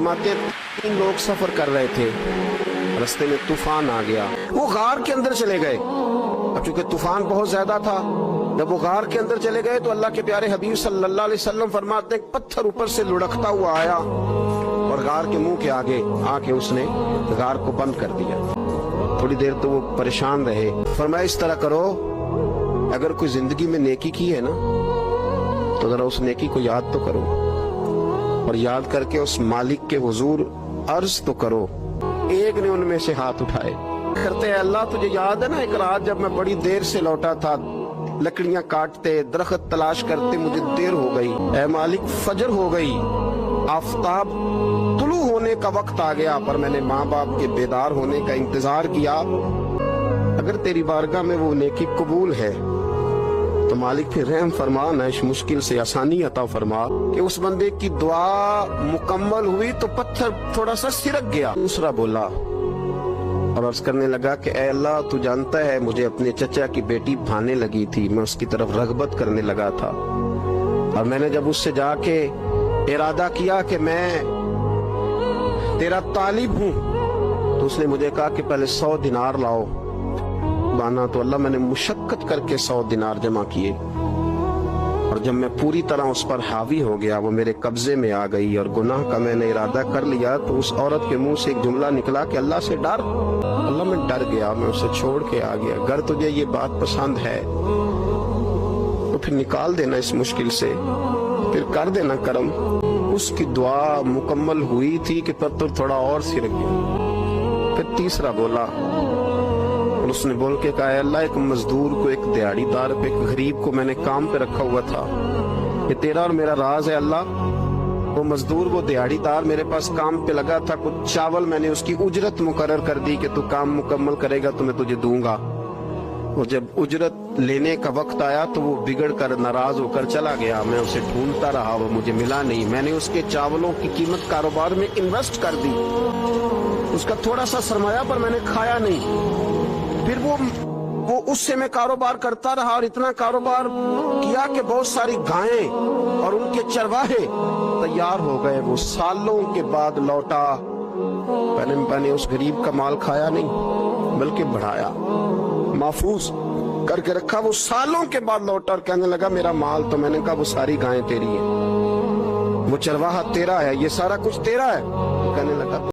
फरमाते हैं 3 लोग सफर कर रहे थे, रास्ते में तूफान आ गया, वो गार के अंदर चले गए। अब चूंकि तूफान बहुत ज्यादा था, जब वो गार के अंदर चले गए तो अल्लाह के प्यारे हबीब सल्लल्लाहु अलैहि वसल्लम फरमाते हैं पत्थर ऊपर से लुढ़कता हुआ आया और गार के मुंह के आगे आके उसने गार को बंद कर दिया। थोड़ी देर तो वो परेशान रहे। फरमाया इस तरह करो, अगर कोई जिंदगी में नेकी की है ना तो जरा उस नेकी को याद तो करो, और याद करके उस मालिक के हुजूर अर्ज तो करो। एक ने उनमें से हाथ उठाए, करते हैं अल्लाह तुझे याद है ना एक रात जब मैं बड़ी देर से लौटा था, लकड़ियां काटते दरख्त तलाश करते मुझे देर हो गई, ऐ मालिक फजर हो गई, आफताब तुलू होने का वक्त आ गया, पर मैंने माँ बाप के बेदार होने का इंतजार किया। अगर तेरी बारगाह में वो नेकी कबूल है तो मालिक फिर रहम फरमा, ना इस मुश्किल से आसानी अता फरमा। कि उस बंदे की दुआ मुकम्मल हुई तो पत्थर थोड़ा सा सिरक गया। दूसरा बोला और अर्ज करने लगा कि ऐ अल्लाह तू जानता है मुझे अपने चचा की बेटी भाने लगी थी, मैं उसकी तरफ रगबत करने लगा था, और मैंने जब उससे जाके इरादा किया कि मैं तेरा तालिब हूँ तो उसने मुझे कहा कि पहले 100 दिनार लाओ। बाना तो अल्लाह मैंने मुशक्कत करके 100 दिनार जमा किए, और जब मैं पूरी तरह उस पर हावी हो गया, वो मेरे कब्जे में आ गई और गुनाह का मैंने इरादा कर लिया, तो उस औरत के मुंह से एक जुमला निकला कि अल्लाह से डर। अल्लाह मैं डर गया, मैं उसे छोड़ के आ गया। अगर तुझे ये बात पसंद है तो फिर निकाल देना इस मुश्किल से, फिर कर देना करम। उसकी दुआ मुकम्मल हुई थी कि पत्थर थोड़ा और सिरक गया। फिर तीसरा बोला और उसने बोल के कहा अल्लाह एक मजदूर को, एक दिहाड़ीदार पे, एक गरीब को मैंने काम पे रखा हुआ था, ये तेरा और मेरा राज है अल्लाह। वो मजदूर, वो दिहाड़ीदार मेरे पास काम पे लगा था, कुछ चावल मैंने उसकी उजरत मुकर्रर कर दी कि तू काम मुकम्मल करेगा तो मैं तुझे दूंगा। और जब उजरत लेने का वक्त आया तो वो बिगड़ कर नाराज होकर चला गया। मैं उसे ढूंढता रहा, वो मुझे मिला नहीं। मैंने उसके चावलों की कीमत कारोबार में इन्वेस्ट कर दी, उसका थोड़ा सा सरमाया पर मैंने खाया नहीं। फिर वो उससे मैं कारोबार करता रहा और इतना कारोबार किया कि बहुत सारी गायें और उनके चरवाहे तैयार हो गए। वो सालों के बाद लौटा, मैंने उस गरीब का माल खाया नहीं बल्कि बढ़ाया, महफूज करके रखा। वो सालों के बाद लौटा और कहने लगा मेरा माल, तो मैंने कहा वो सारी गायें तेरी है, वो चरवाहा तेरा है, ये सारा कुछ तेरा है।